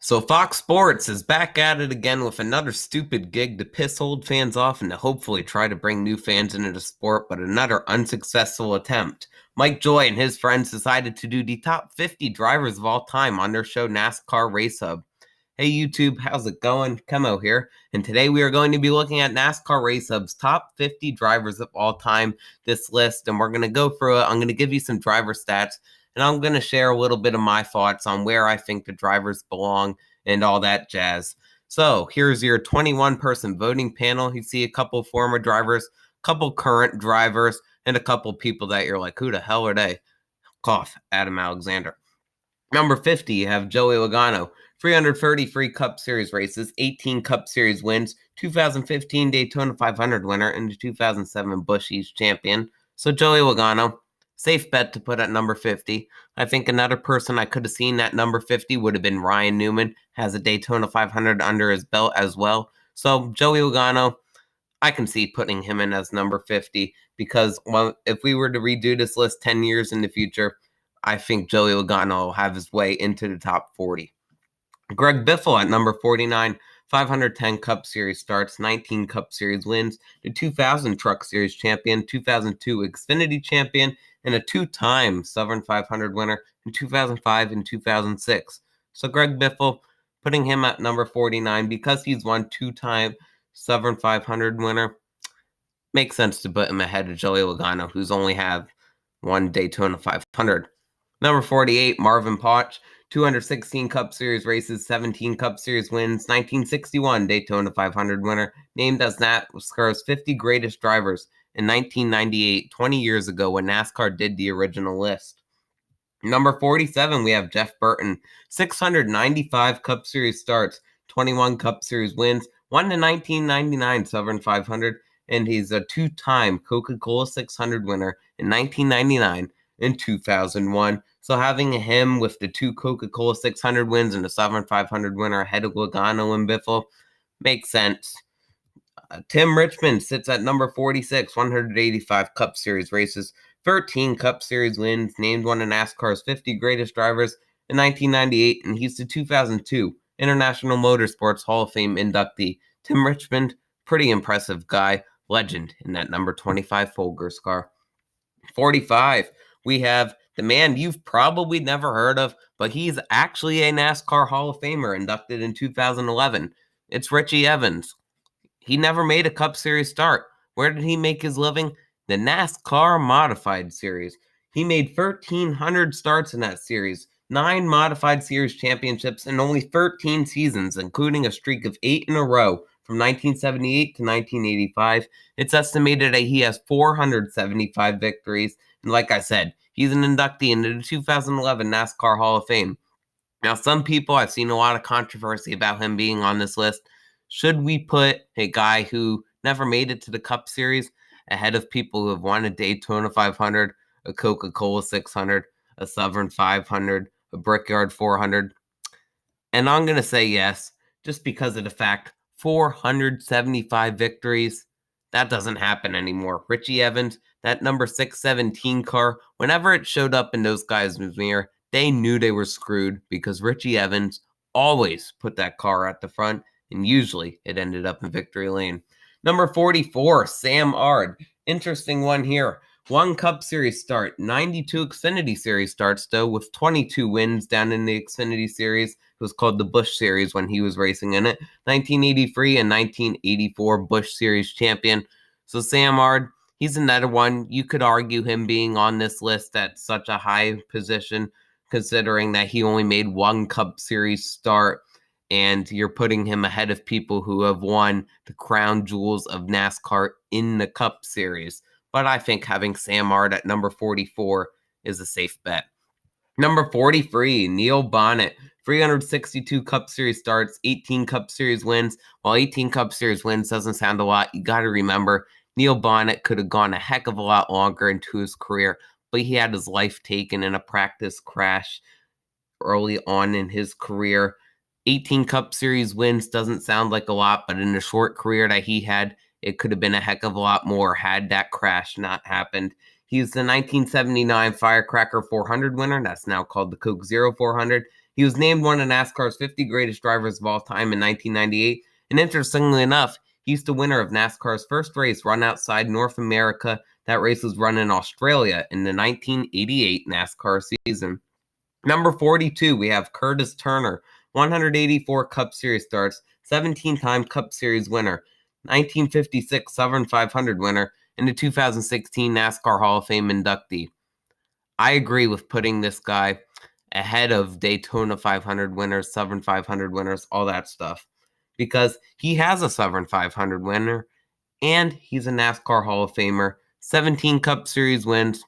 So Fox Sports is back at it again with another stupid gig to piss old fans off and to hopefully try to bring new fans into the sport, but another unsuccessful attempt. Mike Joy and his friends decided to do the top 50 drivers of all time on their show NASCAR Race Hub. Hey YouTube, how's it going? KEMMO here, and today we are going to be looking at NASCAR Race Hub's top 50 drivers of all time, this list, and we're going to go through it. I'm going to give you some driver stats, and I'm going to share a little bit of my thoughts on where I think the drivers belong and all that jazz. So here's your 21-person voting panel. You see a couple former drivers, a couple current drivers, and a couple people that you're like, who the hell are they? Cough, Adam Alexander. Number 50, you have Joey Logano. 333 Cup Series races, 18 Cup Series wins, 2015 Daytona 500 winner, and the 2007 Busch East champion. So Joey Logano, safe bet to put at number 50. I think another person I could have seen at number 50 would have been Ryan Newman. Has a Daytona 500 under his belt as well. So Joey Logano, I can see putting him in as number 50 because, well, if we were to redo this list 10 years in the future, I think Joey Logano will have his way into the top 40. Greg Biffle at number 49, 510 Cup Series starts, 19 Cup Series wins, the 2000 Truck Series champion, 2002 Xfinity champion, and a two-time Southern 500 winner in 2005 and 2006. So Greg Biffle, putting him at number 49 because he's won two-time Southern 500 winner, makes sense to put him ahead of Joey Logano, who's only have one Daytona 500. Number 48, Marvin PAUCH, 216 Cup Series races, 17 Cup Series wins, 1961 Daytona 500 winner, named as NASCAR's 50 greatest drivers in 1998, 20 years ago when NASCAR did the original list. Number 47, we have Jeff Burton, 695 Cup Series starts, 21 Cup Series wins, won the 1999 Southern 500, and he's a two-time Coca-Cola 600 winner in 1999 and 2001. So having him with the two Coca-Cola 600 wins and the Southern 500 winner ahead of Logano and Biffle makes sense. Tim Richmond sits at number 46, 185 Cup Series races, 13 Cup Series wins, named one of NASCAR's 50 greatest drivers in 1998, and he's the 2002 International Motorsports Hall of Fame inductee. Tim Richmond, pretty impressive guy, legend in that number 25 Folgers car. 45, we have the man you've probably never heard of, but he's actually a NASCAR Hall of Famer inducted in 2011. It's Richie Evans. He never made a Cup Series start. Where did he make his living? The NASCAR Modified Series. He made 1,300 starts in that series, 9 Modified Series championships, and only 13 seasons, including a streak of 8 in a row from 1978 to 1985. It's estimated that he has 475 victories, and like I said, he's an inductee into the 2011 NASCAR Hall of Fame. Now, some people, I've seen a lot of controversy about him being on this list. Should we put a guy who never made it to the Cup Series ahead of people who have won a Daytona 500, a Coca-Cola 600, a Southern 500, a Brickyard 400? And I'm going to say yes, just because of the fact 475 victories, that doesn't happen anymore. Richie Evans, that number 617 car, whenever it showed up in those guys' mirror, they knew they were screwed because Richie Evans always put that car at the front, and usually it ended up in victory lane. Number 44, Sam Ard. Interesting one here. 1 Cup Series start, 92 Xfinity Series starts, though, with 22 wins down in the Xfinity Series. It was called the Busch Series when he was racing in it. 1983 and 1984 Busch Series champion. So Sam Ard, he's another one. You could argue him being on this list at such a high position, considering that he only made 1 Cup Series start, and you're putting him ahead of people who have won the crown jewels of NASCAR in the Cup Series. But I think having Sam Ard at number 44 is a safe bet. Number 43, Neil Bonnett. 362 Cup Series starts, 18 Cup Series wins. While 18 Cup Series wins doesn't sound a lot, you got to remember, Neil Bonnett could have gone a heck of a lot longer into his career, but he had his life taken in a practice crash early on in his career. 18 Cup Series wins doesn't sound like a lot, but in the short career that he had, it could have been a heck of a lot more had that crash not happened. He's the 1979 Firecracker 400 winner. That's now called the Coke Zero 400. He was named one of NASCAR's 50 greatest drivers of all time in 1998, and interestingly enough, he's the winner of NASCAR's first race run outside North America. That race was run in Australia in the 1988 NASCAR season. Number 42, we have Curtis Turner, 184 Cup Series starts, 17-time Cup Series winner, 1956 Southern 500 winner, and the 2016 NASCAR Hall of Fame inductee. I agree with putting this guy ahead of Daytona 500 winners, Southern 500 winners, all that stuff, because he has a Southern 500 winner, and he's a NASCAR Hall of Famer, 17 Cup Series wins.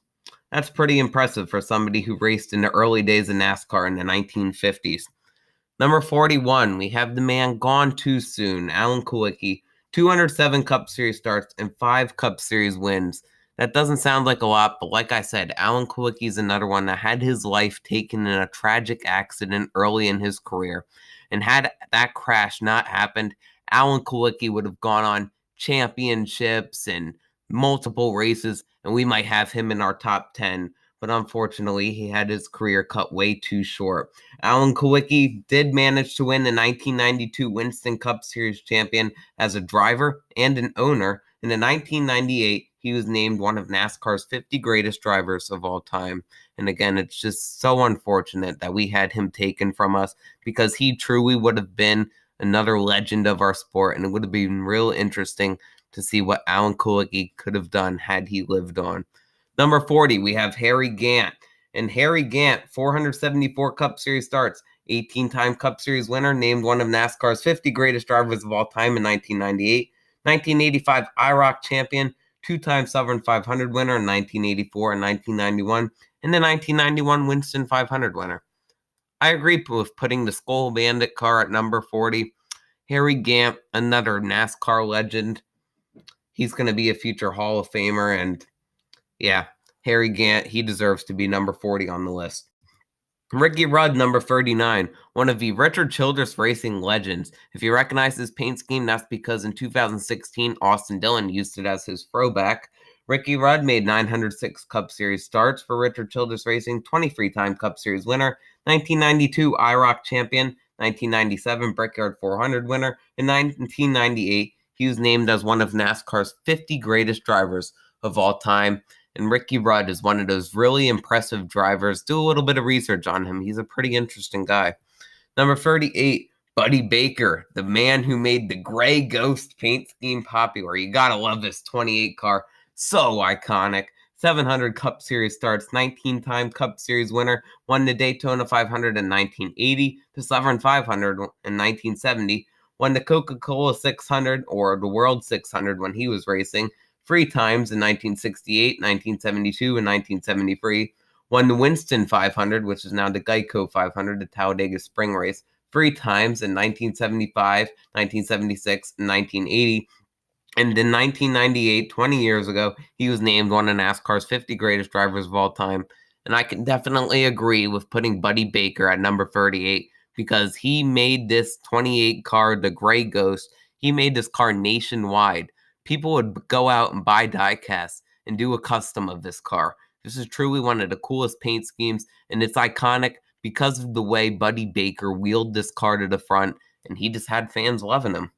That's pretty impressive for somebody who raced in the early days of NASCAR in the 1950s. Number 41, we have the man gone too soon, Alan Kulwicki, 207 Cup Series starts and 5 Cup Series wins. That doesn't sound like a lot, but like I said, Alan Kulwicki is another one that had his life taken in a tragic accident early in his career. And had that crash not happened, Alan Kulwicki would have gone on championships and multiple races, and we might have him in our top 10. But unfortunately, he had his career cut way too short. Alan Kulwicki did manage to win the 1992 Winston Cup Series champion as a driver and an owner. In the 1998, he was named one of NASCAR's 50 greatest drivers of all time. And again, it's just so unfortunate that we had him taken from us, because he truly would have been another legend of our sport, and it would have been real interesting to see what Alan Kulwicki could have done had he lived on. Number 40, we have Harry Gant. And Harry Gant, 474 Cup Series starts, 18-time Cup Series winner, named one of NASCAR's 50 greatest drivers of all time in 1998, 1985 IROC champion, 2-time Southern 500 winner in 1984 and 1991, and the 1991 Winston 500 winner. I agree with putting the Skull Bandit car at number 40. Harry Gant, another NASCAR legend. He's going to be a future Hall of Famer, and yeah, Harry Gant, he deserves to be number 40 on the list. Ricky Rudd, number 39, one of the Richard Childress Racing legends. If you recognize his paint scheme, that's because in 2016, Austin Dillon used it as his throwback. Ricky Rudd made 906 Cup Series starts for Richard Childress Racing, 23-time Cup Series winner, 1992 IROC champion, 1997 Brickyard 400 winner, and 1998 he was named as one of NASCAR's 50 greatest drivers of all time. And Ricky Rudd is one of those really impressive drivers. Do a little bit of research on him. He's a pretty interesting guy. Number 38, Buddy Baker, the man who made the Gray Ghost paint scheme popular. You gotta love this 28 car. So iconic. 700 Cup Series starts, 19-time Cup Series winner, won the Daytona 500 in 1980, the Southern 500 in 1970, won the Coca-Cola 600 or the World 600 when he was racing 3 times in 1968, 1972, and 1973. Won the Winston 500, which is now the Geico 500, the Talladega Spring Race, 3 times in 1975, 1976, and 1980. And in 1998, 20 years ago, he was named one of NASCAR's 50 greatest drivers of all time. And I can definitely agree with putting Buddy Baker at number 38, because he made this 28 car, the Gray Ghost, he made this car nationwide. People would go out and buy die-casts and do a custom of this car. This is truly one of the coolest paint schemes, and it's iconic because of the way Buddy Baker wheeled this car to the front, and he just had fans loving him.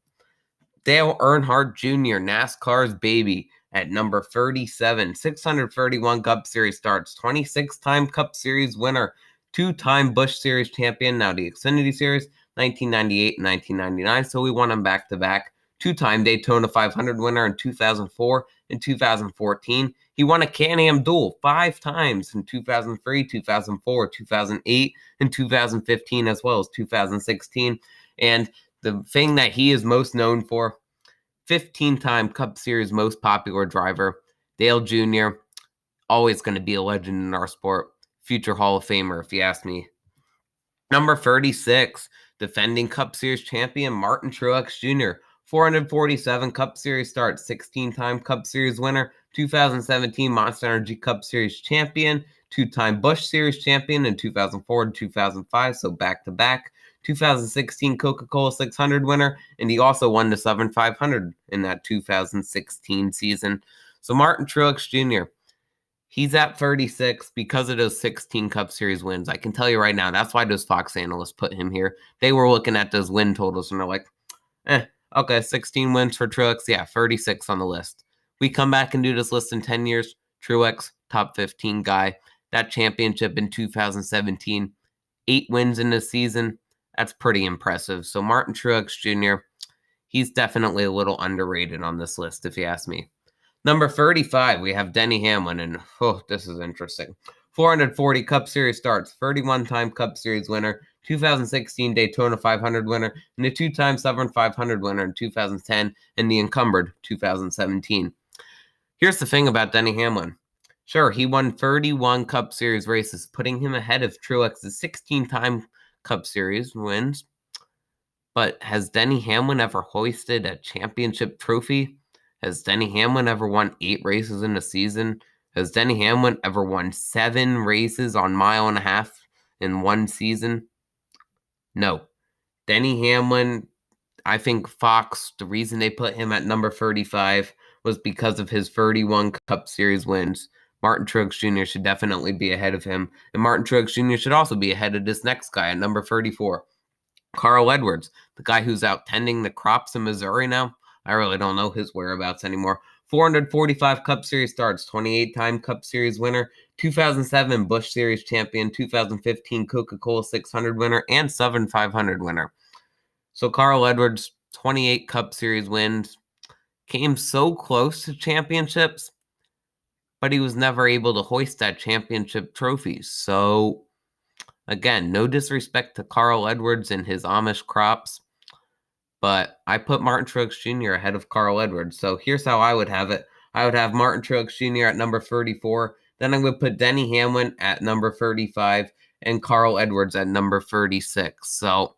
Dale Earnhardt Jr., NASCAR's baby, at number 37, 631 Cup Series starts, 26-time Cup Series winner, 2-time Busch Series champion, now the Xfinity Series, 1998 and 1999, so we won them back-to-back. 2-time Daytona 500 winner in 2004 and 2014. He won a Can-Am duel 5 times in 2003, 2004, 2008, and 2015, as well as 2016. And the thing that he is most known for, 15-time Cup Series most popular driver, Dale Jr., always going to be a legend in our sport. Future Hall of Famer, if you ask me. Number 36, defending Cup Series champion, Martin Truex Jr., 447 Cup Series starts, 16-time Cup Series winner, 2017 Monster Energy Cup Series champion, 2-time Busch Series champion in 2004 and 2005, so back-to-back, 2016 Coca-Cola 600 winner, and he also won the Southern 500 in that 2016 season. So Martin Truex Jr., He's at 36 because of those 16 Cup Series wins. I can tell you right now, that's why those Fox analysts put him here. They were looking at those win totals, and they're like, okay, 16 wins for Truex. Yeah, 36 on the list. We come back and do this list in 10 years. Truex, top 15 guy. That championship in 2017, 8 wins in the season. That's pretty impressive. So Martin Truex Jr., he's definitely a little underrated on this list, if you ask me. Number 35, we have Denny Hamlin, and this is interesting. 440 Cup Series starts, 31-time Cup Series winner, 2016 Daytona 500 winner, and a 2-time Southern 500 winner in 2010, and the encumbered 2017. Here's the thing about Denny Hamlin. Sure, he won 31 Cup Series races, putting him ahead of Truex's 16-time Cup Series wins. But has Denny Hamlin ever hoisted a championship trophy? Has Denny Hamlin ever won 8 races in a season? Has Denny Hamlin ever won 7 races on mile and a half in one season? No. Denny Hamlin, I think Fox, the reason they put him at number 35 was because of his 31 Cup Series wins. Martin Truex Jr. should definitely be ahead of him. And Martin Truex Jr. should also be ahead of this next guy at number 34. Carl Edwards, the guy who's out tending the crops in Missouri now. I really don't know his whereabouts anymore. 445 Cup Series starts, 28-time Cup Series winner, 2007 Busch Series champion, 2015 Coca-Cola 600 winner, and Southern 500 winner. So Carl Edwards, 28 Cup Series wins, came so close to championships, but he was never able to hoist that championship trophy. So, again, no disrespect to Carl Edwards and his Amish crops, but I put Martin Truex Jr. ahead of Carl Edwards. So here's how I would have it. I would have Martin Truex Jr. at number 34. Then I would put Denny Hamlin at number 35 and Carl Edwards at number 36. So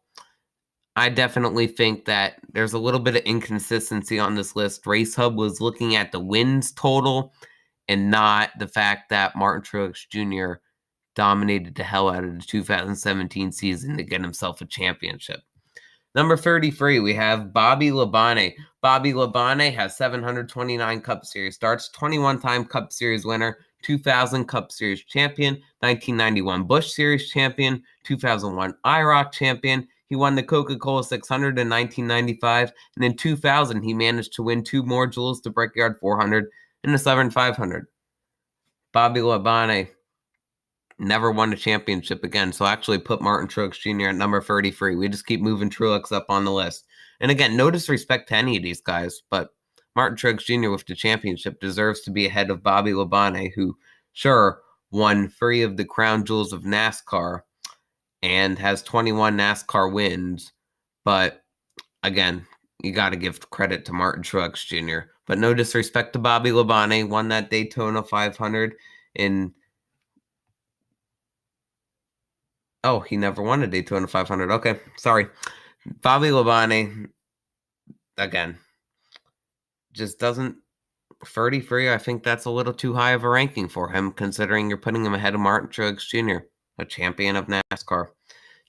I definitely think that there's a little bit of inconsistency on this list. Race Hub was looking at the wins total and not the fact that Martin Truex Jr. dominated the hell out of the 2017 season to get himself a championship. Number 33, we have Bobby Labonte. Bobby Labonte has 729 Cup Series starts, 21-time Cup Series winner, 2000 Cup Series champion, 1991 Busch Series champion, 2001 IROC champion. He won the Coca-Cola 600 in 1995, and in 2000, he managed to win 2 more Jules to Brickyard 400 and the Southern 500. Bobby Labonte never won a championship again, so I actually put Martin Truex Jr. at number 33. We just keep moving Truex up on the list. And again, no disrespect to any of these guys, but Martin Truex Jr. with the championship deserves to be ahead of Bobby Labonte, who, sure, won 3 of the crown jewels of NASCAR and has 21 NASCAR wins, but again, you got to give credit to Martin Truex Jr. But no disrespect to Bobby Labonte, won that Daytona 500 in... Oh, he never won a Daytona 500. Okay, sorry. Bobby Labonte, again, just doesn't... 33, I think that's a little too high of a ranking for him, considering you're putting him ahead of Martin Truex Jr., a champion of NASCAR.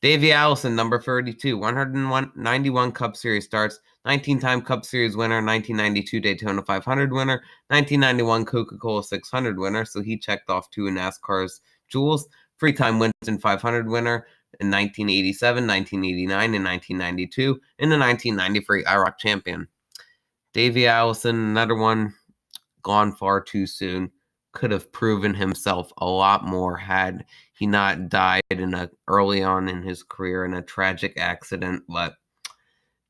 Davey Allison, number 32, 191 Cup Series starts, 19-time Cup Series winner, 1992 Daytona 500 winner, 1991 Coca-Cola 600 winner, so he checked off 2 of NASCAR's jewels, 3-time Winston 500 winner in 1987, 1989, and 1992, and the 1993 IROC champion. Davey Allison, another one, gone far too soon. Could have proven himself a lot more had he not died early on in his career in a tragic accident. But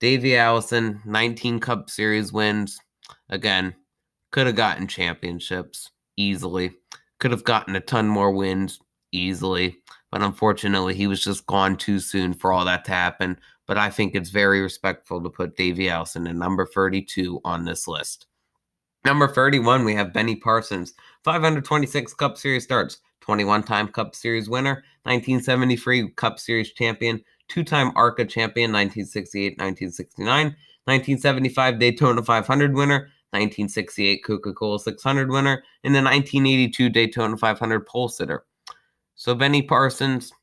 Davey Allison, 19 Cup Series wins. Again, could have gotten championships easily. Could have gotten a ton more wins easily. But unfortunately, he was just gone too soon for all that to happen. But I think it's very respectful to put Davey Allison at number 32 on this list. Number 31, we have Benny Parsons. 526 Cup Series starts, 21-time Cup Series winner, 1973 Cup Series champion, 2-time ARCA champion, 1968, 1969, 1975 Daytona 500 winner, 1968 Coca-Cola 600 winner, and the 1982 Daytona 500 pole sitter. So Benny Parsons,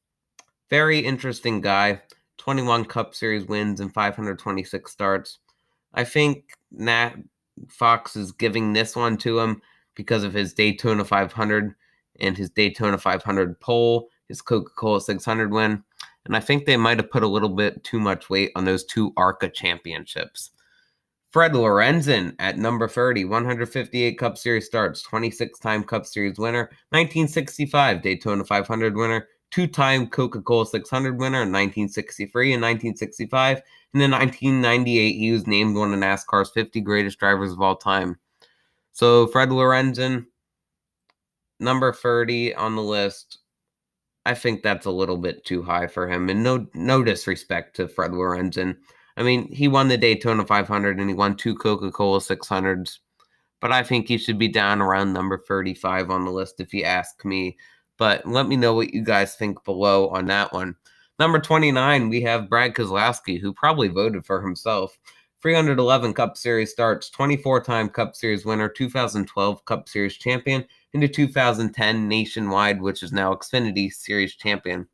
very interesting guy. 21 Cup Series wins and 526 starts. I think Fox is giving this one to him because of his Daytona 500 and his Daytona 500 pole, his Coca-Cola 600 win. And I think they might have put a little bit too much weight on those 2 ARCA championships. Fred Lorenzen at number 30, 158 Cup Series starts, 26-time Cup Series winner, 1965 Daytona 500 winner, 2-time Coca-Cola 600 winner in 1963 and 1965, and in 1998 he was named one of NASCAR's 50 greatest drivers of all time. So Fred Lorenzen, number 30 on the list. I think that's a little bit too high for him, and no disrespect to Fred Lorenzen. I mean, he won the Daytona 500 and he won 2 Coca-Cola 600s, but I think he should be down around number 35 on the list if you ask me. But let me know what you guys think below on that one. Number 29, we have Brad Keselowski, who probably voted for himself. 311 Cup Series starts, 24-time Cup Series winner, 2012 Cup Series champion, and the 2010 Nationwide, which is now Xfinity Series champion.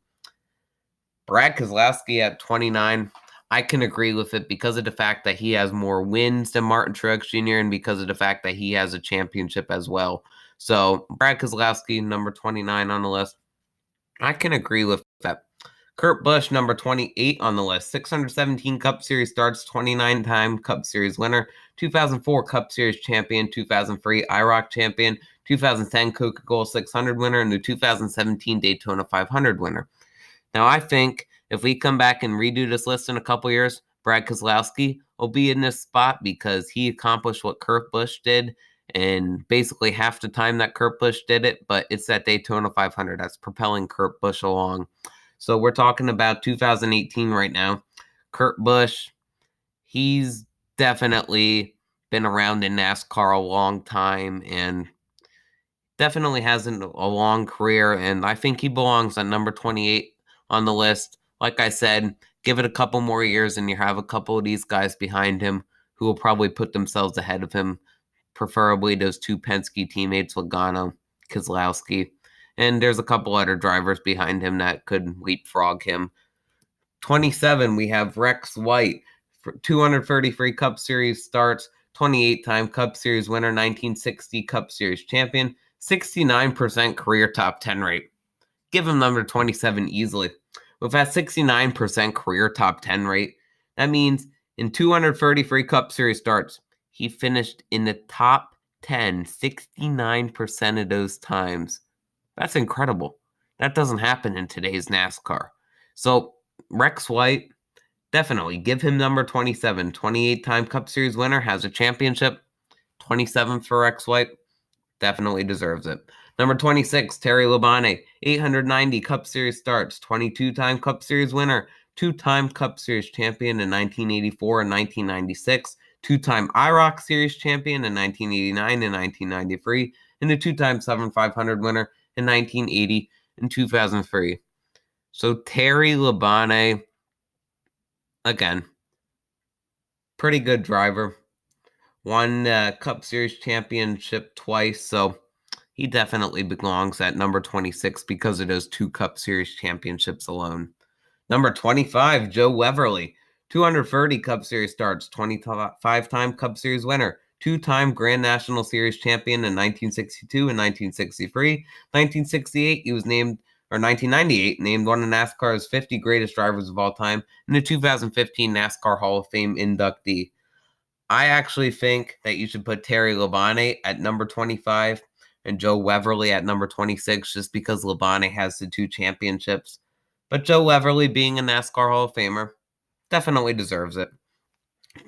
Brad Keselowski at 29. I can agree with it because of the fact that he has more wins than Martin Truex Jr. and because of the fact that he has a championship as well. So Brad Keselowski, number 29 on the list. I can agree with that. Kurt Busch, number 28 on the list. 617 Cup Series starts, 29-time Cup Series winner, 2004 Cup Series champion, 2003 IROC champion, 2010 Coca-Cola 600 winner, and the 2017 Daytona 500 winner. Now, I think if we come back and redo this list in a couple years, Brad Keselowski will be in this spot because he accomplished what Kurt Busch did in basically half the time that Kurt Busch did it, but it's that Daytona 500 that's propelling Kurt Busch along. So we're talking about 2018 right now. Kurt Busch, he's definitely been around in NASCAR a long time and definitely has a long career, and I think he belongs at number 28 on the list. Like I said, give it a couple more years and you have a couple of these guys behind him who will probably put themselves ahead of him, preferably those 2 Penske teammates, Logano, Keselowski. And there's a couple other drivers behind him that could leapfrog him. 27, we have Rex White, 233 Cup Series starts, 28-time Cup Series winner, 1960 Cup Series champion, 69% career top 10 rate. Give him number 27 easily. With that 69% career top 10 rate, that means in 233 Cup Series starts, he finished in the top 10 69% of those times. That's incredible. That doesn't happen in today's NASCAR. So Rex White, definitely give him number 27. 28-time Cup Series winner, has a championship. 27 for Rex White, definitely deserves it. Number 26, Terry Labonte, 890 Cup Series starts, 22-time Cup Series winner, 2-time Cup Series champion in 1984 and 1996, 2-time IROC Series champion in 1989 and 1993, and a 2-time 7,500 winner in 1980 and 2003. So Terry Labonte, again, pretty good driver. Won Cup Series championship twice, so he definitely belongs at number 26 because of those 2 Cup Series championships alone. Number 25, Joe Weatherly, 230 Cup Series starts, 25-time Cup Series winner, 2-time Grand National Series champion in 1962 and 1963. 1968, he was named, or 1998, named one of NASCAR's 50 greatest drivers of all time, and the 2015 NASCAR Hall of Fame inductee. I actually think that you should put Terry Labonte at number 25 and Joe Weatherly at number 26 just because Labonte has the 2 championships. But Joe Weatherly, being a NASCAR Hall of Famer, definitely deserves it.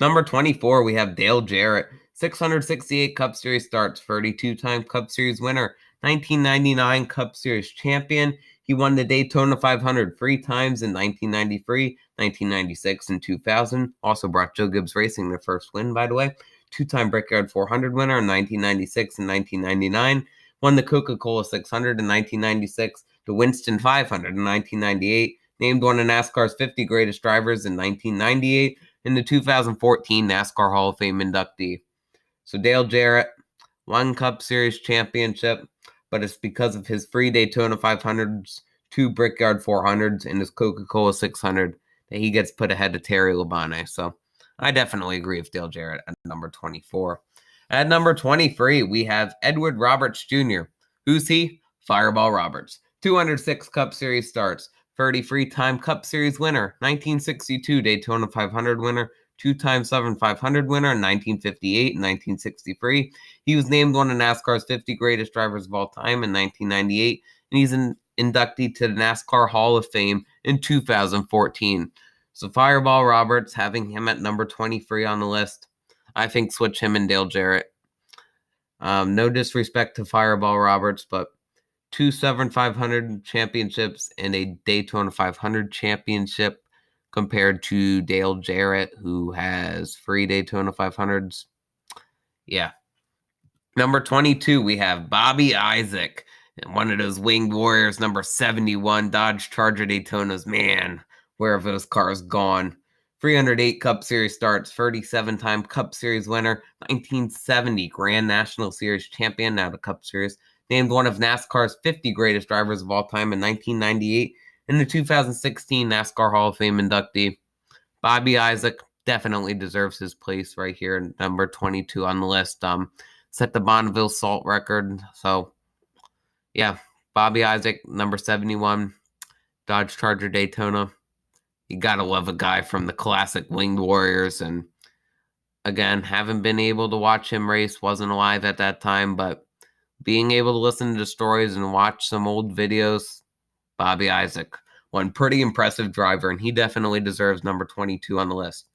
Number 24, we have Dale Jarrett, 668 Cup Series starts, 32-time Cup Series winner, 1999 Cup Series champion. He won the Daytona 500 3 times in 1993, 1996, and 2000. Also brought Joe Gibbs Racing their first win, by the way. 2-time Brickyard 400 winner in 1996 and 1999. Won the Coca-Cola 600 in 1996, the Winston 500 in 1998. Named one of NASCAR's 50 greatest drivers in 1998. And the 2014 NASCAR Hall of Fame inductee. So Dale Jarrett, 1 Cup Series championship, but it's because of his 3 Daytona 500s, 2 Brickyard 400s, and his Coca-Cola 600 that he gets put ahead of Terry Labonte. So I definitely agree with Dale Jarrett at number 24. At number 23, we have Edward Roberts Jr. Who's he? Fireball Roberts, 206 Cup Series starts, 33-time Cup Series winner, 1962 Daytona 500 winner, 2-time Southern 500 winner in 1958 and 1963. He was named one of NASCAR's 50 greatest drivers of all time in 1998, and he's an inductee to the NASCAR Hall of Fame in 2014. So Fireball Roberts, having him at number 23 on the list, I think switch him and Dale Jarrett. No disrespect to Fireball Roberts, but 2 Southern 500 championships and a Daytona 500 championship compared to Dale Jarrett, who has 3 Daytona 500s. Yeah. Number 22, we have Bobby Isaac, one of those winged warriors, number 71 Dodge Charger Daytonas. Man, where have those cars gone? 308 Cup Series starts, 37-time Cup Series winner, 1970 Grand National Series champion, now the Cup Series, named one of NASCAR's 50 greatest drivers of all time in 1998, and the 2016 NASCAR Hall of Fame inductee. Bobby Isaac definitely deserves his place right here, number 22 on the list. Set the Bonneville Salt record. So, yeah, Bobby Isaac, number 71, Dodge Charger Daytona. You gotta love a guy from the classic Winged Warriors. And again, haven't been able to watch him race, wasn't alive at that time, but being able to listen to the stories and watch some old videos, Bobby Isaac, one pretty impressive driver, and he definitely deserves number 22 on the list.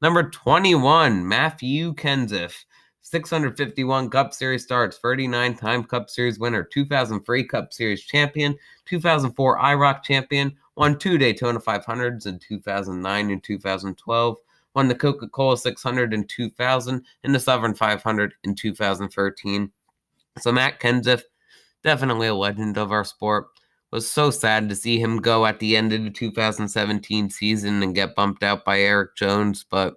Number 21, Matthew Kenseth, 651 Cup Series starts, 39-time Cup Series winner, 2003 Cup Series champion, 2004 IROC champion, won 2 Daytona 500s in 2009 and 2012, won the Coca-Cola 600 in 2000 and the Southern 500 in 2013. So Matt Kenseth, definitely a legend of our sport. Was so sad to see him go at the end of the 2017 season and get bumped out by Eric Jones, but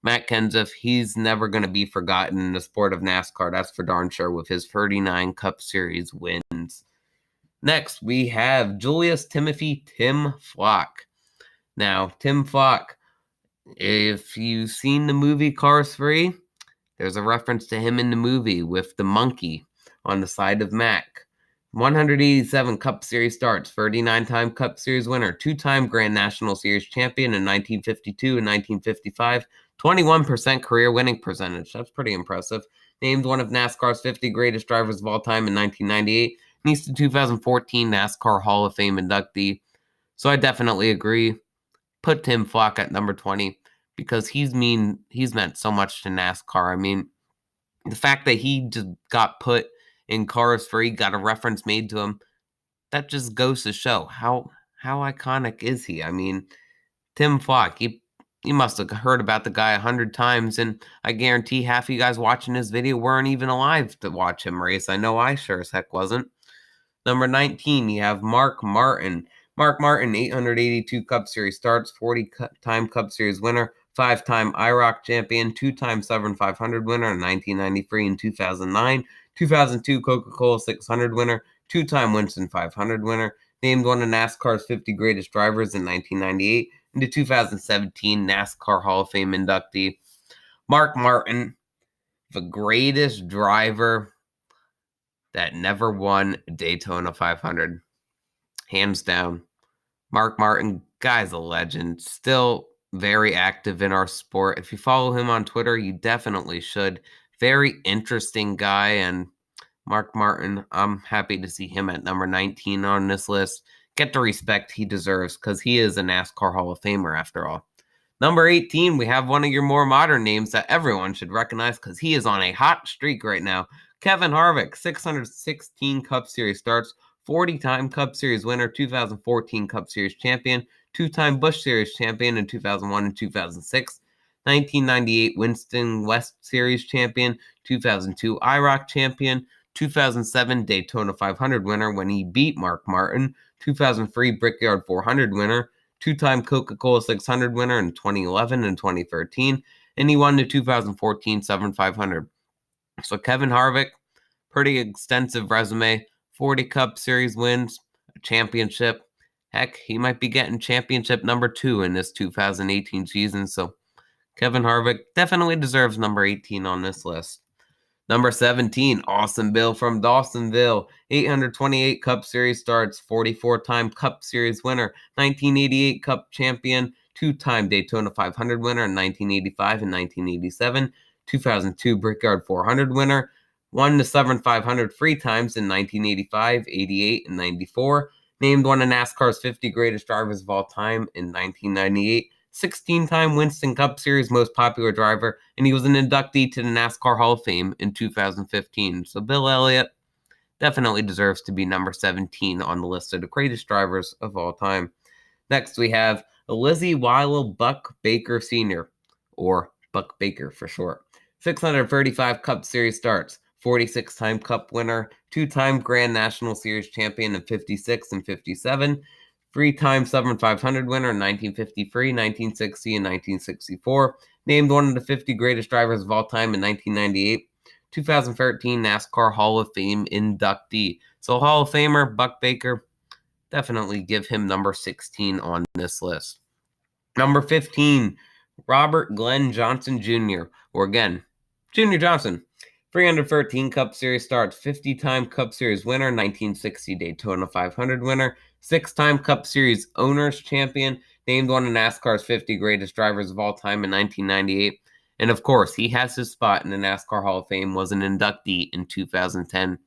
Matt Kenseth, he's never going to be forgotten in the sport of NASCAR, that's for darn sure, with his 39 Cup Series wins. Next, we have Julius Timothy Tim Flock. Now, Tim Flock, if you've seen the movie Cars 3, there's a reference to him in the movie with the monkey on the side of Mac. 187 Cup Series starts, 39-time Cup Series winner, 2-time Grand National Series champion in 1952 and 1955, 21% career winning percentage. That's pretty impressive. Named one of NASCAR's 50 greatest drivers of all time in 1998. He's the 2014 NASCAR Hall of Fame inductee. So I definitely agree. Put Tim Flock at number 20 because he's meant so much to NASCAR. I mean, the fact that he just got put in Cars 3, got a reference made to him, that just goes to show how iconic is he. I mean, Tim Flock, you must have heard about the guy 100 times, and I guarantee half of you guys watching this video weren't even alive to watch him race. I know I sure as heck wasn't. Number 19, you have Mark Martin. Mark Martin, 882 Cup Series starts, 40-time Cup Series winner, 5-time IROC champion, 2-time Southern 500 winner in 1993 and 2009, 2002 Coca-Cola 600 winner, 2-time Winston 500 winner, named one of NASCAR's 50 greatest drivers in 1998, and the 2017 NASCAR Hall of Fame inductee. Mark Martin, the greatest driver that never won a Daytona 500. Hands down. Mark Martin, guy's a legend. Still very active in our sport. If you follow him on Twitter, you definitely should. Very interesting guy, and Mark Martin, I'm happy to see him at number 19 on this list. Get the respect he deserves because he is a NASCAR Hall of Famer after all. Number 18, we have one of your more modern names that everyone should recognize because he is on a hot streak right now. Kevin Harvick, 616 Cup Series starts, 40-time Cup Series winner, 2014 Cup Series champion, 2-time Busch Series champion in 2001 and 2006, 1998 Winston West Series champion, 2002 IROC champion, 2007 Daytona 500 winner when he beat Mark Martin, 2003 Brickyard 400 winner, 2-time Coca-Cola 600 winner in 2011 and 2013, and he won the 2014 Southern 500. So Kevin Harvick, pretty extensive resume, 40 Cup Series wins, a championship. Heck, he might be getting championship number 2 in this 2018 season. So Kevin Harvick definitely deserves number 18 on this list. Number 17, Awesome Bill from Dawsonville. 828 Cup Series starts, 44-time Cup Series winner, 1988 Cup champion, 2-time Daytona 500 winner in 1985 and 1987, 2002 Brickyard 400 winner, won the Southern 500 3 times in 1985, 88, and 94, named one of NASCAR's 50 greatest drivers of all time in 1998, 16-time Winston Cup Series most popular driver, and he was an inductee to the NASCAR Hall of Fame in 2015. So Bill Elliott definitely deserves to be number 17 on the list of the greatest drivers of all time. Next, we have Lizzie Weill Buck Baker Sr., or Buck Baker for short. 635 Cup Series starts, 46-time Cup winner, 2-time Grand National Series champion in 56 and 57, 3-time Southern 500 winner in 1953, 1960, and 1964, named one of the 50 greatest drivers of all time in 1998, 2013 NASCAR Hall of Fame inductee. So Hall of Famer, Buck Baker, definitely give him number 16 on this list. Number 15, Robert Glenn Johnson Jr., or again, Junior Johnson. 313 Cup Series starts, 50-time Cup Series winner, 1960 Daytona 500 winner, 6-time Cup Series Owners Champion, named one of NASCAR's 50 greatest drivers of all time in 1998. And of course, he has his spot in the NASCAR Hall of Fame, was an inductee in 2010.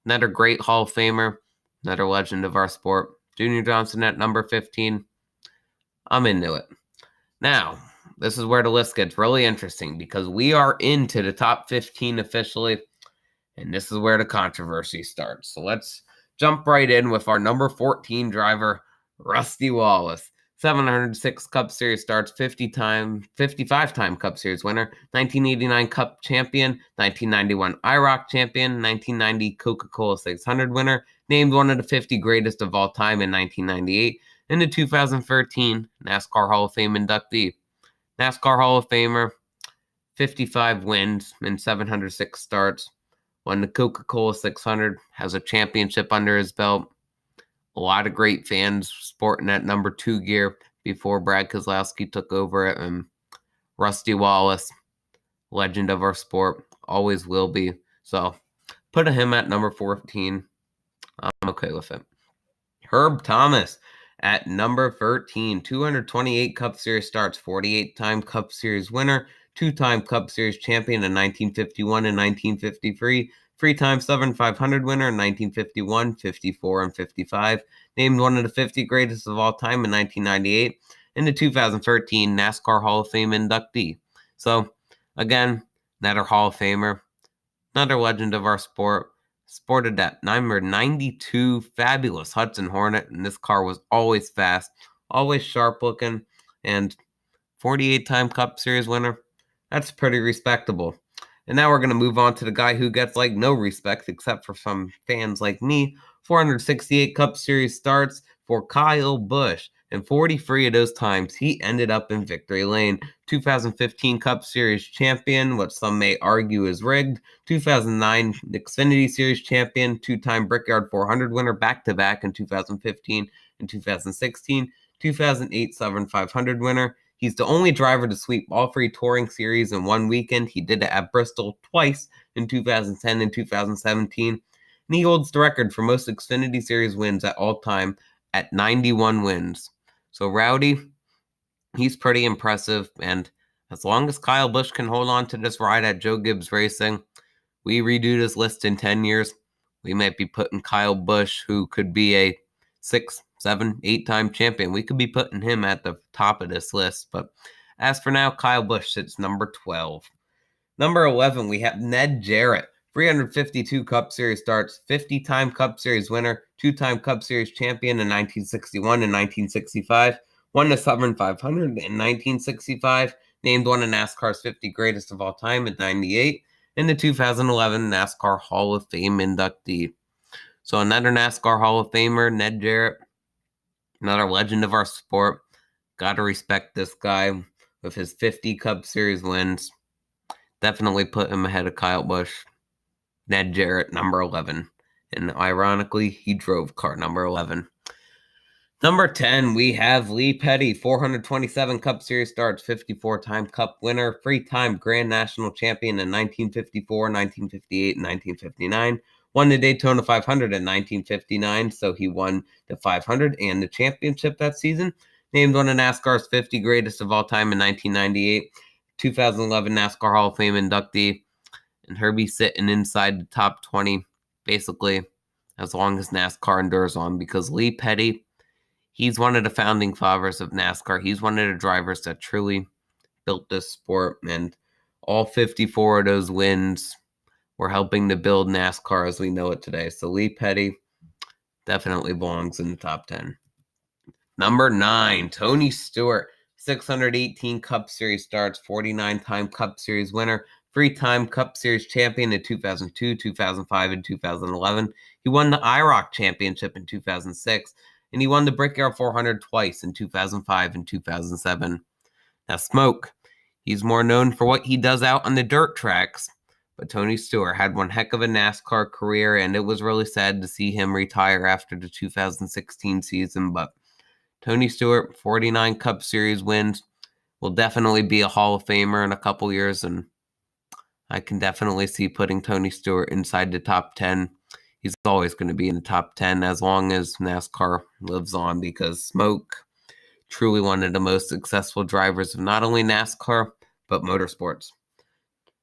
Another great Hall of Famer, another legend of our sport. Junior Johnson at number 15. I'm into it. Now, this is where the list gets really interesting because we are into the top 15 officially, and this is where the controversy starts. So let's jump right in with our number 14 driver, Rusty Wallace. 706 Cup Series starts, 55-time Cup Series winner, 1989 Cup champion, 1991 IROC champion, 1990 Coca-Cola 600 winner, named one of the 50 greatest of all time in 1998, and the 2013 NASCAR Hall of Fame inductee. NASCAR Hall of Famer, 55 wins in 706 starts, won the Coca-Cola 600, has a championship under his belt. A lot of great fans sporting that number 2 gear before Brad Keselowski took over it. And Rusty Wallace, legend of our sport, always will be. So put him at number 14. I'm okay with it. Herb Thomas at number 13. 228 Cup Series starts, 48-time Cup Series winner, 2-time Cup Series champion in 1951 and 1953. 3-time Southern 500 winner in 1951, 54, and 55. Named one of the 50 greatest of all time in 1998. And the 2013 NASCAR Hall of Fame inductee. So, again, another Hall of Famer. Another legend of our sport. Sported that number 92 fabulous Hudson Hornet. And this car was always fast, always sharp looking. And 48-time Cup Series winner. That's pretty respectable. And now we're going to move on to the guy who gets like no respect except for some fans like me. 468 Cup Series starts for Kyle Busch. And 43 of those times, he ended up in victory lane. 2015 Cup Series champion, what some may argue is rigged. 2009 Xfinity Series champion, 2-time Brickyard 400 winner back-to-back in 2015 and 2016. 2008 Southern 500 winner. He's the only driver to sweep all 3 touring series in one weekend. He did it at Bristol twice in 2010 and 2017. And he holds the record for most Xfinity Series wins at all time at 91 wins. So Rowdy, he's pretty impressive. And as long as Kyle Busch can hold on to this ride at Joe Gibbs Racing, we redo this list in 10 years. We might be putting Kyle Busch, who could be a 6, 7, 8-time champion. We could be putting him at the top of this list. But as for now, Kyle Busch sits number 12. Number 11, we have Ned Jarrett. 352 Cup Series starts, 50-time Cup Series winner, 2-time Cup Series champion in 1961 and 1965, won the Southern 500 in 1965, named one of NASCAR's 50 greatest of all time in 98, and the 2011 NASCAR Hall of Fame inductee. So another NASCAR Hall of Famer, Ned Jarrett, another legend of our sport. Gotta respect this guy with his 50 Cup Series wins. Definitely put him ahead of Kyle Busch. Ned Jarrett, number 11. And ironically, he drove car number 11. Number 10, we have Lee Petty, 427 Cup Series starts, 54-time Cup winner, 3-time Grand National Champion in 1954, 1958, and 1959. Won the Daytona 500 in 1959, so he won the 500 and the championship that season. Named one of NASCAR's 50 greatest of all time in 1998. 2011 NASCAR Hall of Fame inductee. And Herbie's sitting inside the top 20, basically, as long as NASCAR endures on, because Lee Petty, he's one of the founding fathers of NASCAR. He's one of the drivers that truly built this sport, and all 54 of those wins were helping to build NASCAR as we know it today. So Lee Petty definitely belongs in the top 10. Number 9, Tony Stewart, 618 Cup Series starts, 49-time Cup Series winner, 3-time Cup Series champion in 2002, 2005, and 2011. He won the IROC Championship in 2006, and he won the Brickyard 400 twice in 2005 and 2007. Now, Smoke, he's more known for what he does out on the dirt tracks, but Tony Stewart had one heck of a NASCAR career, and it was really sad to see him retire after the 2016 season, but Tony Stewart, 49 Cup Series wins, will definitely be a Hall of Famer in a couple years, and I can definitely see putting Tony Stewart inside the top 10. He's always going to be in the top 10 as long as NASCAR lives on, because Smoke, truly one of the most successful drivers of not only NASCAR, but motorsports.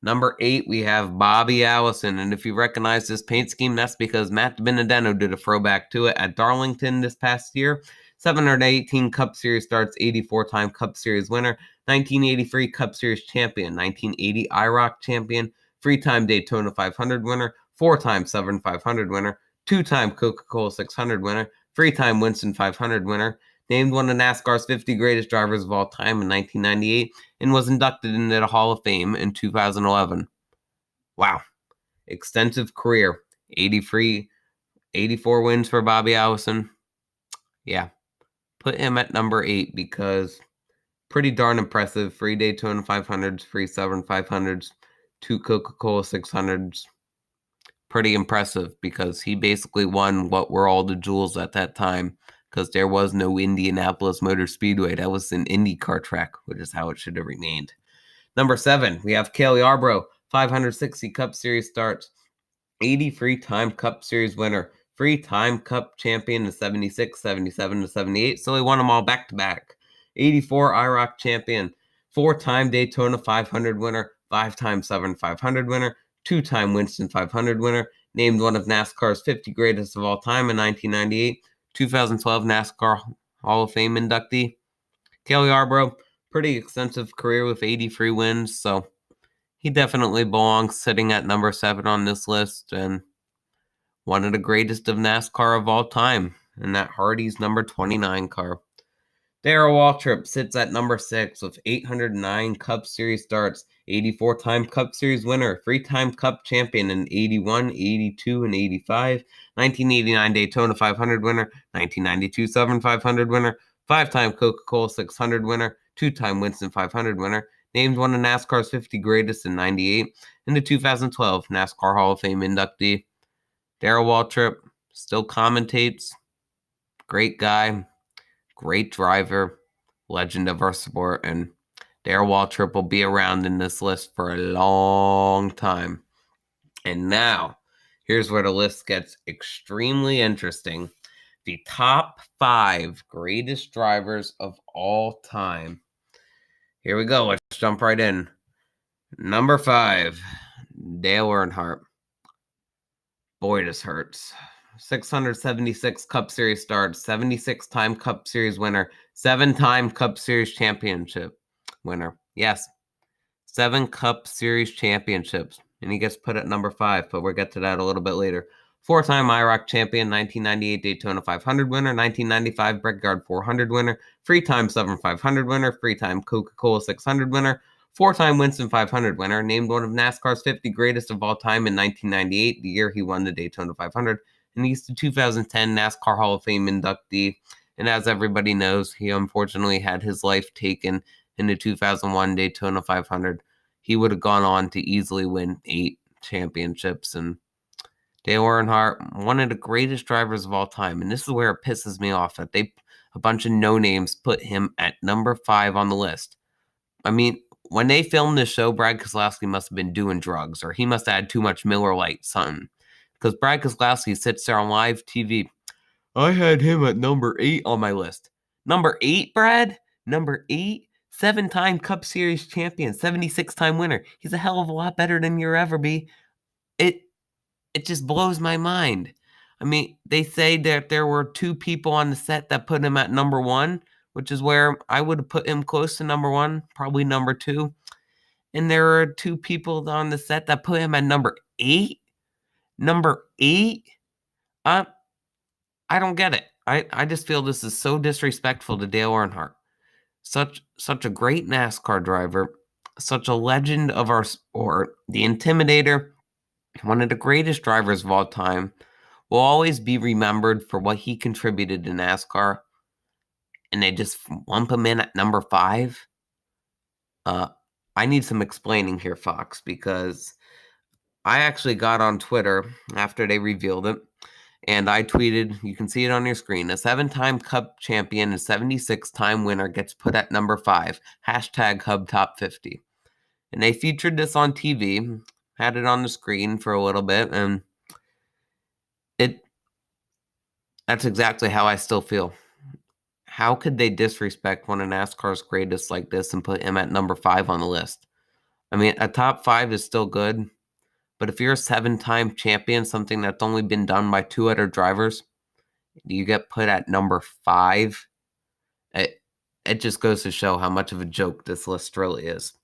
Number 8, we have Bobby Allison, and if you recognize this paint scheme, that's because Matt Benedetto did a throwback to it at Darlington this past year. 718 Cup Series starts, 84-time Cup Series winner, 1983 Cup Series champion, 1980 IROC champion, 3-time Daytona 500 winner, 4-time Severn 500 winner, 2-time Coca-Cola 600 winner, 3-time Winston 500 winner, named one of NASCAR's 50 greatest drivers of all time in 1998, and was inducted into the Hall of Fame in 2011. Wow. Extensive career. 84 wins for Bobby Allison. Yeah. Put him at number 8 because pretty darn impressive. 3 Daytona 500s, 3 Severn 500s, 2 Coca-Cola 600s. Pretty impressive because he basically won what were all the jewels at that time, because there was no Indianapolis Motor Speedway. That was an IndyCar track, which is how it should have remained. Number 7, we have CALE Yarborough, 560 Cup Series starts, 83-time Cup Series winner, 3-time Cup champion in 76, 77, and 78, so he won them all back-to-back. 84 IROC champion, 4-time Daytona 500 winner, 5-time Severn 500 winner, 2-time Winston 500 winner, named one of NASCAR's 50 greatest of all time in 1998, 2012 NASCAR Hall of Fame inductee. CALE Yarborough, pretty extensive career with 83 wins, so he definitely belongs sitting at number 7 on this list, and one of the greatest of NASCAR of all time, in that Hardy's number 29 car. Darrell Waltrip sits at number 6 with 809 Cup Series starts, 84-time Cup Series winner, 3-time Cup champion in 81, 82, and 85, 1989 Daytona 500 winner, 1992 Severn 500 winner, 5-time Coca-Cola 600 winner, 2-time Winston 500 winner, named one of NASCAR's 50 greatest in 98, and the 2012 NASCAR Hall of Fame inductee. Darrell Waltrip still commentates. Great guy. Great driver, legend of our sport, and Darrell Waltrip will be around in this list for a long time. And now, here's where the list gets extremely interesting. The top 5 greatest drivers of all time. Here we go. Let's jump right in. Number 5, Dale Earnhardt. Boy, this hurts. 676 Cup Series starts, 76-time Cup Series winner, 7-time Cup Series championship winner. Yes, 7 Cup Series championships, and he gets put at number 5, but we'll get to that a little bit later. 4-time IROC champion, 1998 Daytona 500 winner, 1995 Brickyard 400 winner, 3-time Severn 500 winner, 3-time Coca-Cola 600 winner, 4-time Winston 500 winner, named one of NASCAR's 50 greatest of all time in 1998, the year he won the Daytona 500, and he's the 2010 NASCAR Hall of Fame inductee. And as everybody knows, he unfortunately had his life taken in the 2001 Daytona 500. He would have gone on to easily win 8 championships. And Dale Earnhardt, one of the greatest drivers of all time. And this is where it pisses me off, that they a bunch of no-names put him at number 5 on the list. I mean, when they filmed this show, Brad Keselowski must have been doing drugs, or he must have had too much Miller Lite, something. Because Brad Keselowski sits there on live TV. I had him at number 8 on my list. Number 8, Brad? Number 8? 7-time Cup Series champion, 76-time winner. He's a hell of a lot better than you'll ever be. It just blows my mind. I mean, they say that there were 2 people on the set that put him at number 1, which is where I would have put him close to number 1, probably number 2. And there are 2 people on the set that put him at number 8. Number 8? I don't get it. I just feel this is so disrespectful to Dale Earnhardt. Such a great NASCAR driver, such a legend of our sport, the Intimidator, one of the greatest drivers of all time, will always be remembered for what he contributed to NASCAR, and they just lump him in at number 5. I need some explaining here, Fox, because I actually got on Twitter after they revealed it, and I tweeted, you can see it on your screen, a 7-time Cup champion and 76-time winner gets put at number 5, hashtag Hub Top 50. And they featured this on TV, had it on the screen for a little bit, and that's exactly how I still feel. How could they disrespect one of NASCAR's greatest like this and put him at number 5 on the list? I mean, a top 5 is still good, but if you're a 7-time champion, something that's only been done by 2 other drivers, you get put at number 5. It just goes to show how much of a joke this list really is.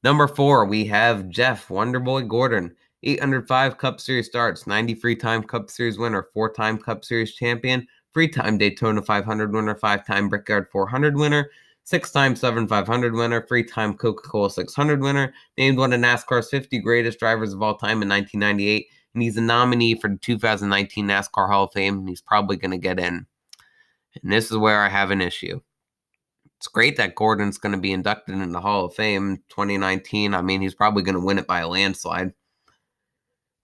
Number 4, we have Jeff Wonderboy Gordon. 805 Cup Series starts, 93-time Cup Series winner, 4-time Cup Series champion, 3-time Daytona 500 winner, 5-time Brickyard 400 winner, 6-time Southern 500 winner, 3-time Coca-Cola 600 winner, named one of NASCAR's 50 greatest drivers of all time in 1998, and he's a nominee for the 2019 NASCAR Hall of Fame, and he's probably going to get in. And this is where I have an issue. It's great that Gordon's going to be inducted in the Hall of Fame 2019. I mean, he's probably going to win it by a landslide.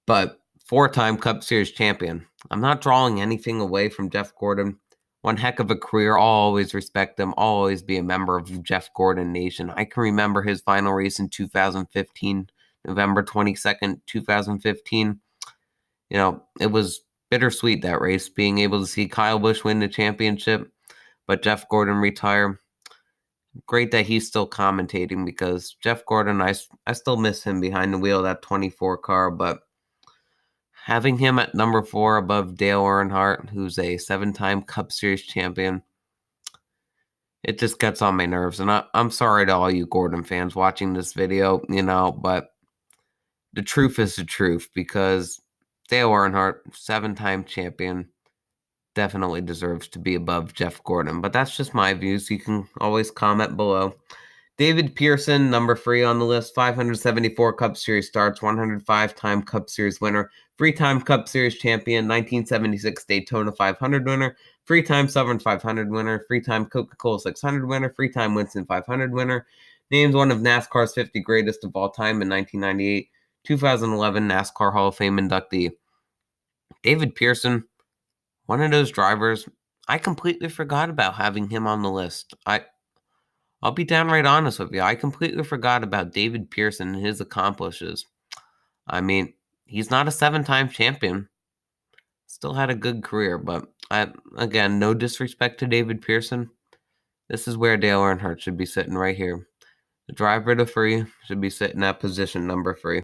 But 4-time Cup Series champion. I'm not drawing anything away from Jeff Gordon. One heck of a career. I'll always respect him. I'll always be a member of Jeff Gordon Nation. I can remember his final race in 2015, November 22nd, 2015. You know, it was bittersweet, that race, being able to see Kyle Busch win the championship, but Jeff Gordon retire. Great that he's still commentating, because Jeff Gordon, I still miss him behind the wheel of that 24 car, but having him at number 4 above Dale Earnhardt, who's a 7-time Cup Series champion, it just gets on my nerves. And I'm sorry to all you Gordon fans watching this video, but the truth is the truth, because Dale Earnhardt, 7-time champion, definitely deserves to be above Jeff Gordon. But that's just my views. You can always comment below. David Pearson, number 3 on the list, 574 Cup Series starts, 105-time Cup Series winner, 3-time Cup Series champion, 1976 Daytona 500 winner, 3-time Southern 500 winner, 3-time Coca-Cola 600 winner, 3-time Winston 500 winner, named one of NASCAR's 50 greatest of all time in 1998, 2011 NASCAR Hall of Fame inductee. David Pearson, one of those drivers, I completely forgot about having him on the list. I'll be downright honest with you. I completely forgot about David Pearson and his accomplishes. I mean, he's not a 7-time champion. Still had a good career, but again, no disrespect to David Pearson. This is where Dale Earnhardt should be sitting right here. The driver of the 3 should be sitting at position number 3.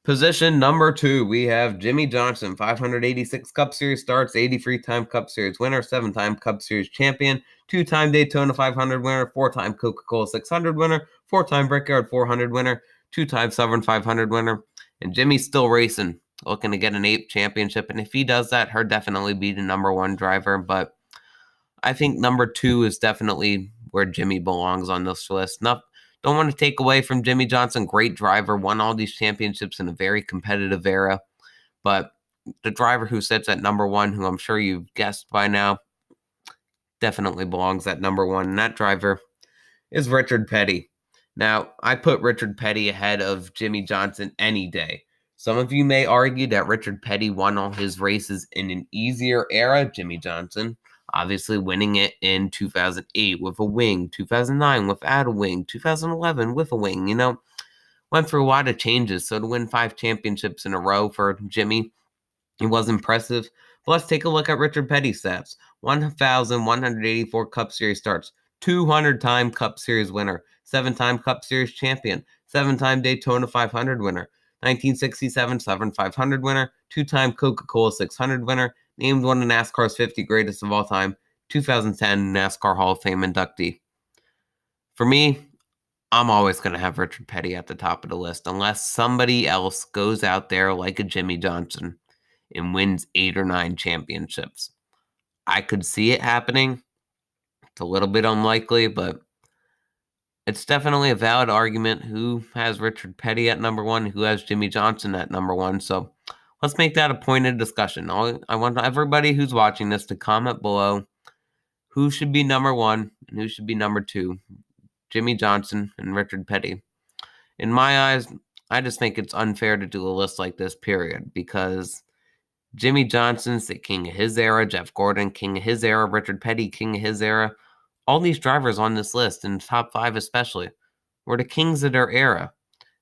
Position number 2, we have Jimmie Johnson, 586 Cup Series starts, 83-time Cup Series winner, 7-time Cup Series champion, 2-time Daytona 500 winner, 4-time Coca-Cola 600 winner, 4-time Brickyard 400 winner, 2-time Southern 500 winner, and Jimmie's still racing, looking to get an 8th championship, and if he does that, he'll definitely be the number 1 driver, but I think number 2 is definitely where Jimmie belongs on this list. Don't want to take away from Jimmie Johnson, great driver, won all these championships in a very competitive era, but the driver who sits at number 1, who I'm sure you've guessed by now, definitely belongs at number 1, and that driver is Richard Petty. Now, I put Richard Petty ahead of Jimmie Johnson any day. Some of you may argue that Richard Petty won all his races in an easier era, Jimmie Johnson. Obviously winning it in 2008 with a wing, 2009 without a wing, 2011 with a wing, you know. Went through a lot of changes, so to win 5 championships in a row for Jimmie, it was impressive. But let's take a look at Richard Petty's stats. 1,184 Cup Series starts, 200-time Cup Series winner, 7-time Cup Series champion, 7-time Daytona 500 winner, 1967 7 500 winner, 2-time Coca-Cola 600 winner, named one of NASCAR's 50 greatest of all time, 2010 NASCAR Hall of Fame inductee. For me, I'm always going to have Richard Petty at the top of the list unless somebody else goes out there like a Jimmie Johnson and wins 8 or 9 championships. I could see it happening. It's a little bit unlikely, but it's definitely a valid argument. Who has Richard Petty at number 1? Who has Jimmie Johnson at number 1? So let's make that a point of discussion. I want everybody who's watching this to comment below who should be number 1 and who should be number 2. Jimmie Johnson and Richard Petty. In my eyes, I just think it's unfair to do a list like this, period, because Jimmie Johnson's the king of his era, Jeff Gordon, king of his era, Richard Petty, king of his era. All these drivers on this list, and top 5 especially, were the kings of their era.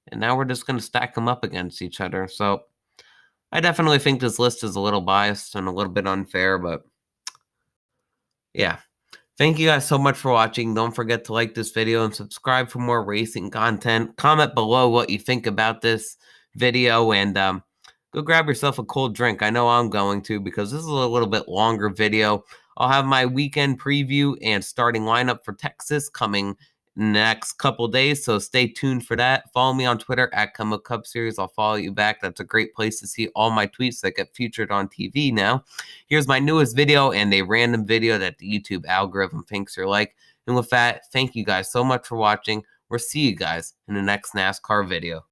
And now we're just going to stack them up against each other. So I definitely think this list is a little biased and a little bit unfair, but yeah. Thank you guys so much for watching. Don't forget to like this video and subscribe for more racing content. Comment below what you think about this video, and go grab yourself a cold drink. I know I'm going to, because this is a little bit longer video. I'll have my weekend preview and starting lineup for Texas coming next couple days, so stay tuned for that. Follow me on Twitter at KEMMO Cup Series. I'll follow you back. That's a great place to see all my tweets that get featured on TV now. Here's my newest video and a random video that the YouTube algorithm thinks you're like. And with that, thank you guys so much for watching. We'll see you guys in the next NASCAR video.